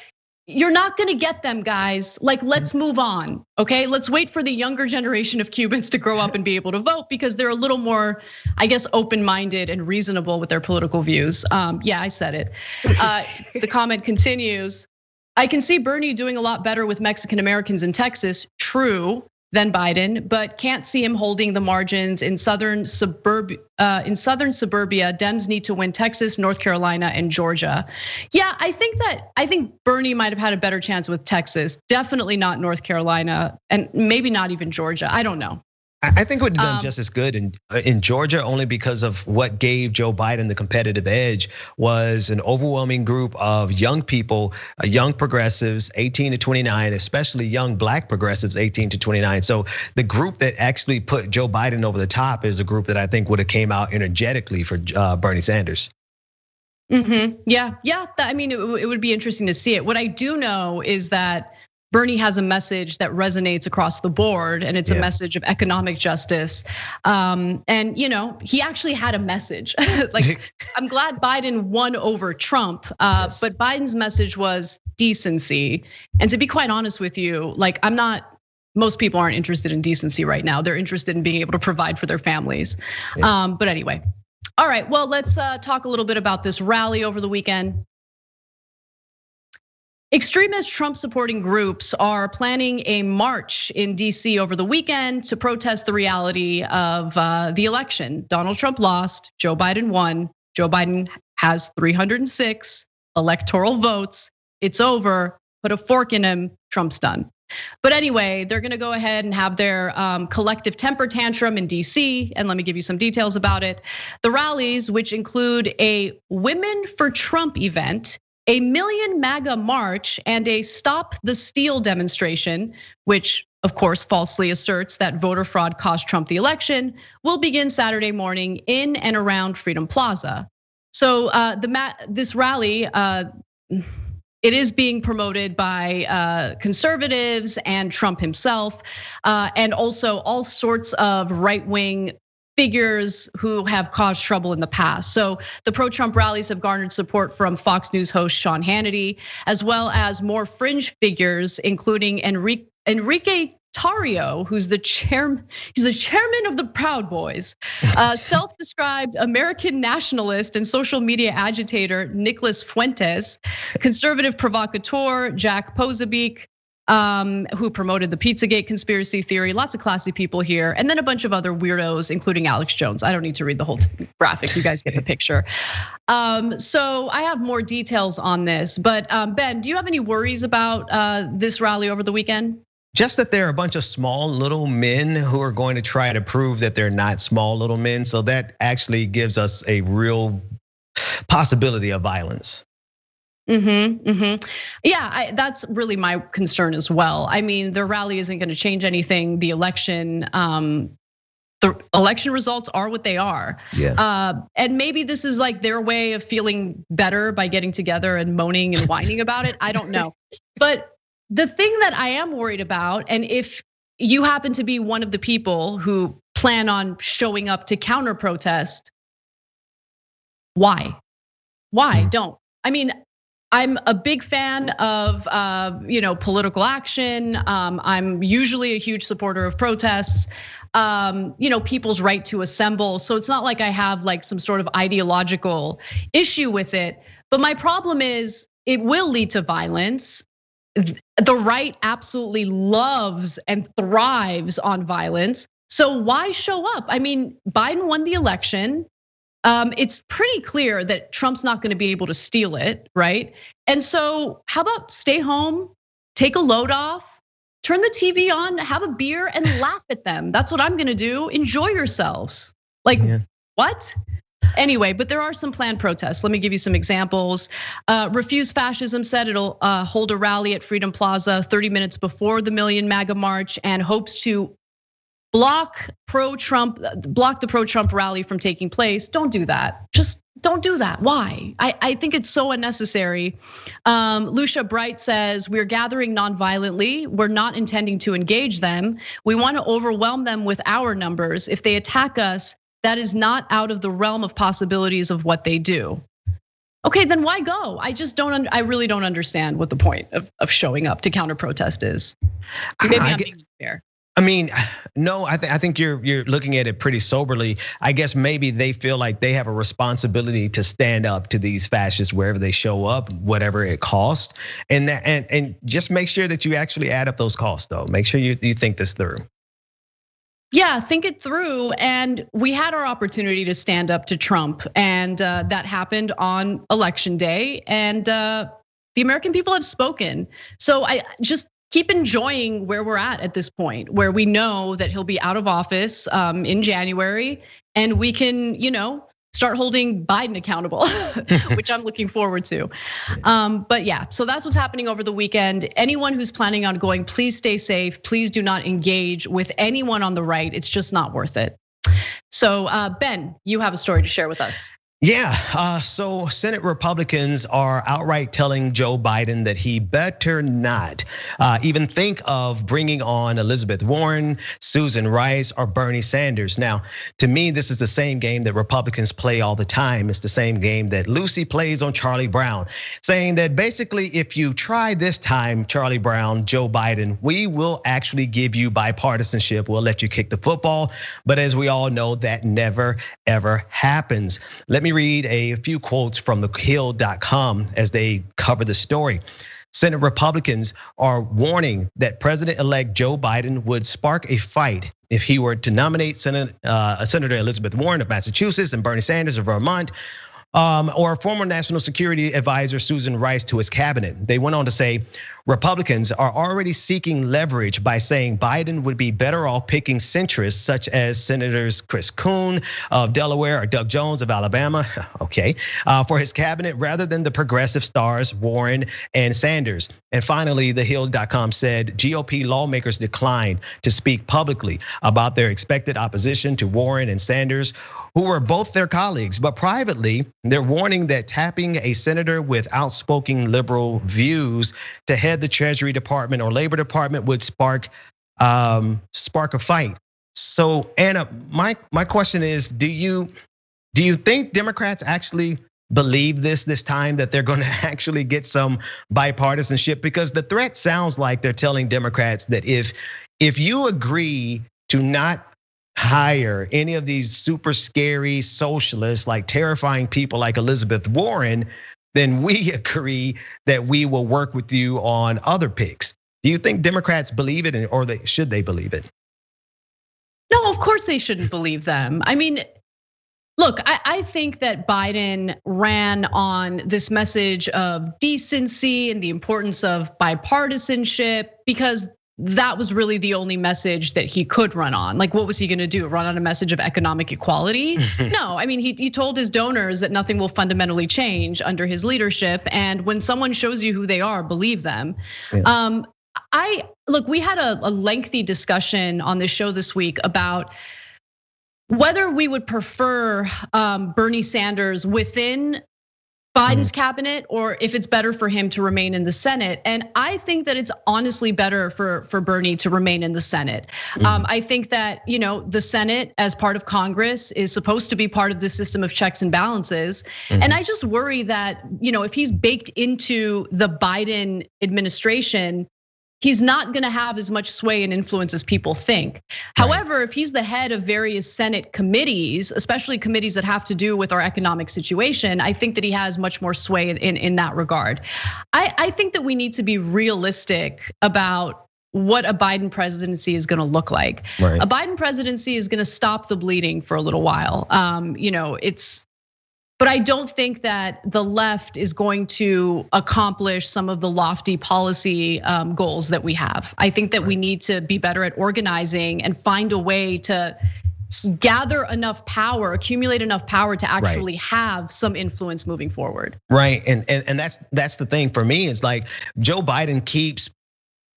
you're not gonna get them, guys. Like, let's move on, okay? Let's wait for the younger generation of Cubans to grow up and be able to vote because they're a little more, I guess, open-minded and reasonable with their political views. Yeah, I said it. The comment continues. I can see Bernie doing a lot better with Mexican Americans in Texas, true, than Biden, but can't see him holding the margins in southern suburbia. Dems need to win Texas, North Carolina, and Georgia. Yeah, I think Bernie might have had a better chance with Texas. Definitely not North Carolina, and maybe not even Georgia. I don't know. I think would have done just as good in Georgia, only because of what gave Joe Biden the competitive edge was an overwhelming group of young people, young progressives, 18 to 29, especially young black progressives, 18 to 29. So the group that actually put Joe Biden over the top is a group that I think would have came out energetically for Bernie Sanders. Yeah. I mean, it would be interesting to see it. What I do know is that Bernie has a message that resonates across the board, and it's a message of economic justice. And he actually had a message. Like, I'm glad Biden won over Trump, but Biden's message was decency. And to be quite honest with you, like, most people aren't interested in decency right now. They're interested in being able to provide for their families. But anyway, all right, well, let's talk a little bit about this rally over the weekend. Extremist Trump supporting groups are planning a march in DC over the weekend to protest the reality of the election. Donald Trump lost, Joe Biden won. Joe Biden has 306 electoral votes. It's over, put a fork in him, Trump's done. But anyway, they're gonna go ahead and have their collective temper tantrum in DC, and let me give you some details about it. The rallies, which include a Women for Trump event, a Million MAGA march, and a Stop the Steal demonstration, which of course falsely asserts that voter fraud cost Trump the election, will begin Saturday morning in and around Freedom Plaza. So this rally, it is being promoted by conservatives and Trump himself, and also all sorts of right-wing figures who have caused trouble in the past. So the pro-Trump rallies have garnered support from Fox News host Sean Hannity, as well as more fringe figures, including Enrique Tarrio, who's the chairman of the Proud Boys, self-described American nationalist and social media agitator Nicholas Fuentes, conservative provocateur Jack Posobiec, who promoted the Pizzagate conspiracy theory, lots of classy people here, and then a bunch of other weirdos, including Alex Jones. I don't need to read the whole graphic, you guys get the picture. So I have more details on this, but Ben, do you have any worries about this rally over the weekend? Just that they're a bunch of small little men who are going to try to prove that they're not small little men. So that actually gives us a real possibility of violence. Yeah, that's really my concern as well. I mean, their rally isn't going to change anything. The election results are what they are. And maybe this is like their way of feeling better by getting together and moaning and whining about it. I don't know. But the thing that I am worried about, and if you happen to be one of the people who plan on showing up to counter protest, why? Don't. I mean, I'm a big fan of political action. I'm usually a huge supporter of protests. People's right to assemble. So it's not like I have like some sort of ideological issue with it. But my problem is it will lead to violence. The right absolutely loves and thrives on violence. So why show up? I mean, Biden won the election. It's pretty clear that Trump's not gonna be able to steal it, right? And so how about stay home, take a load off, turn the TV on, have a beer and laugh at them. That's what I'm gonna do, enjoy yourselves. Like, what? Anyway, but there are some planned protests. Let me give you some examples. Refuse Fascism said it'll hold a rally at Freedom Plaza 30 minutes before the Million MAGA march and hopes to block the pro-Trump rally from taking place. Don't do that. Just don't do that. Why? I think it's so unnecessary. Lucia Bright says, we're gathering nonviolently. We're not intending to engage them. We want to overwhelm them with our numbers. If they attack us, that is not out of the realm of possibilities of what they do. Okay, then why go? I really don't understand what the point of showing up to counter protest is. Maybe I'm being fair. I mean, no, I think you're looking at it pretty soberly. I guess maybe they feel like they have a responsibility to stand up to these fascists wherever they show up, whatever it costs, and just make sure that you actually add up those costs, though. Make sure you think this through. Yeah, think it through. And we had our opportunity to stand up to Trump, and that happened on election day. And the American people have spoken. So I just keep enjoying where we're at this point, where we know that he'll be out of office in January, and we can, start holding Biden accountable, which I'm looking forward to. But yeah, so that's what's happening over the weekend. Anyone who's planning on going, please stay safe. Please do not engage with anyone on the right. It's just not worth it. So Ben, you have a story to share with us. Yeah, so Senate Republicans are outright telling Joe Biden that he better not even think of bringing on Elizabeth Warren, Susan Rice, or Bernie Sanders. Now, to me, this is the same game that Republicans play all the time. It's the same game that Lucy plays on Charlie Brown, saying that basically, if you try this time, Charlie Brown, Joe Biden, we will actually give you bipartisanship. We'll let you kick the football. But as we all know, that never, ever happens. Let me read a few quotes from thehill.com as they cover the story. Senate Republicans are warning that President-elect Joe Biden would spark a fight if he were to nominate Senator Elizabeth Warren of Massachusetts and Bernie Sanders of Vermont, or former National Security Advisor Susan Rice to his cabinet. They went on to say, Republicans are already seeking leverage by saying Biden would be better off picking centrists such as Senators Chris Coons of Delaware or Doug Jones of Alabama, okay, for his cabinet rather than the progressive stars Warren and Sanders. And finally, thehill.com said GOP lawmakers declined to speak publicly about their expected opposition to Warren and Sanders, who were both their colleagues, but privately, they're warning that tapping a senator with outspoken liberal views to head the Treasury Department or Labor Department would spark a fight. So Anna, my question is, do you think Democrats actually believe this time, that they're going to actually get some bipartisanship? Because the threat sounds like they're telling Democrats that if you agree to not hire any of these super scary socialists, like terrifying people like Elizabeth Warren, then we agree that we will work with you on other picks. Do you think Democrats believe it, or should they believe it? No, of course they shouldn't believe them. I mean, look, I think that Biden ran on this message of decency and the importance of bipartisanship because that was really the only message that he could run on. Like, what was he gonna do? Run on a message of economic equality? No, I mean, he told his donors that nothing will fundamentally change under his leadership. And when someone shows you who they are, believe them. Yeah. Look, we had a lengthy discussion on this show this week about whether we would prefer Bernie Sanders within Biden's cabinet, or if it's better for him to remain in the Senate. And I think that it's honestly better for Bernie to remain in the Senate. I think that, the Senate as part of Congress is supposed to be part of the system of checks and balances. And I just worry that, if he's baked into the Biden administration, he's not gonna have as much sway and influence as people think. However, if he's the head of various Senate committees, especially committees that have to do with our economic situation, I think that he has much more sway in that regard. I think that we need to be realistic about what a Biden presidency is gonna look like. Right. A Biden presidency is gonna stop the bleeding for a little while. But I don't think that the left is going to accomplish some of the lofty policy goals that we have. I think that we need to be better at organizing and find a way to gather enough power, accumulate enough power to actually have some influence moving forward. Right, and that's the thing for me, is like Joe Biden keeps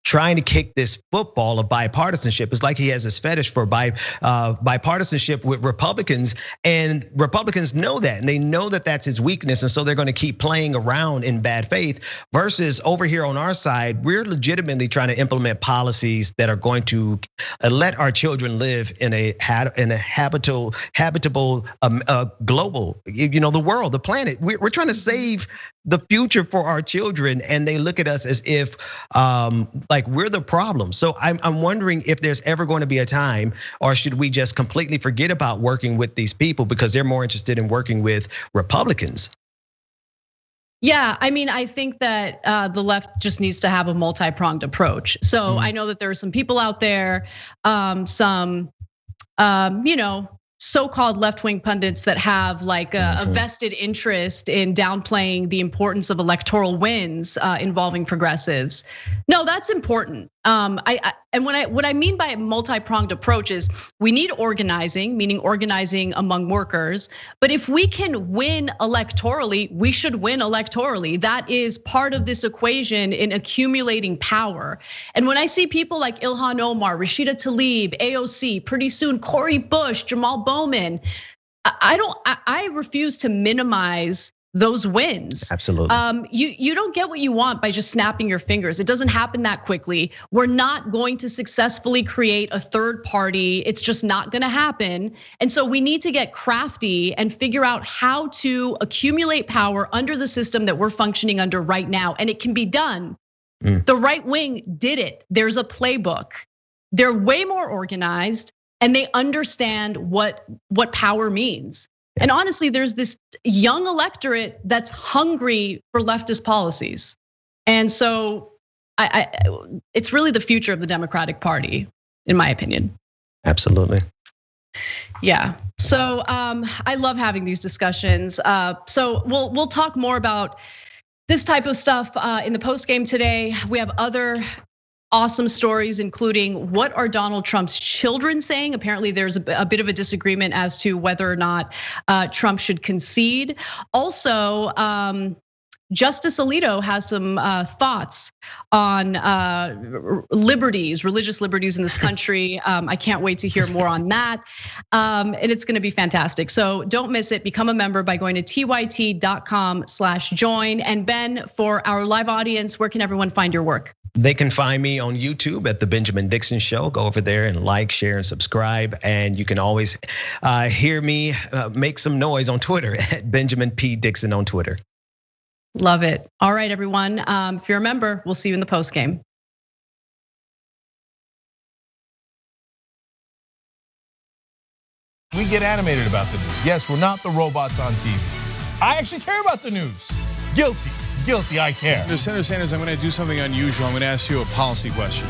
trying to kick this football of bipartisanship. It's like he has this fetish for bipartisanship with Republicans, and Republicans know that, and they know that that's his weakness, and so they're going to keep playing around in bad faith. Versus over here on our side, we're legitimately trying to implement policies that are going to let our children live in a habitable global, the world, the planet. We're trying to save the future for our children, and they look at us as if like we're the problem. So I'm wondering if there's ever going to be a time, or should we just completely forget about working with these people because they're more interested in working with Republicans? Yeah, I mean, I think that the left just needs to have a multi-pronged approach. So I know that there are some people out there, so-called left-wing pundits that have like a vested interest in downplaying the importance of electoral wins involving progressives. No, that's important. What I mean by multi-pronged approach is we need organizing, meaning organizing among workers. But if we can win electorally, we should win electorally. That is part of this equation in accumulating power. And when I see people like Ilhan Omar, Rashida Tlaib, AOC, pretty soon Cori Bush, Jamal Bowman, I refuse to minimize those wins. Absolutely. You don't get what you want by just snapping your fingers. It doesn't happen that quickly. We're not going to successfully create a third party. It's just not going to happen. And so we need to get crafty and figure out how to accumulate power under the system that we're functioning under right now. And it can be done. The right wing did it. There's a playbook. They're way more organized, and they understand what power means. And honestly, there's this young electorate that's hungry for leftist policies. And so it's really the future of the Democratic Party, in my opinion. Absolutely. Yeah, so I love having these discussions. So we'll talk more about this type of stuff in the post game today. We have other awesome stories, including what are Donald Trump's children saying? Apparently there's a bit of a disagreement as to whether or not Trump should concede. Also, Justice Alito has some thoughts on liberties, religious liberties in this country. I can't wait to hear more on that. And it's gonna be fantastic. So don't miss it, become a member by going to tyt.com/join. And Ben, for our live audience, where can everyone find your work? They can find me on YouTube at The Benjamin Dixon Show. Go over there and like, share, and subscribe. And you can always hear me make some noise on Twitter at Benjamin P. Dixon on Twitter. Love it. All right, everyone. If you're a member, we'll see you in the post game. We get animated about the news. Yes, we're not the robots on TV. I actually care about the news. Guilty, I care. Senator Sanders, I'm going to do something unusual. I'm going to ask you a policy question.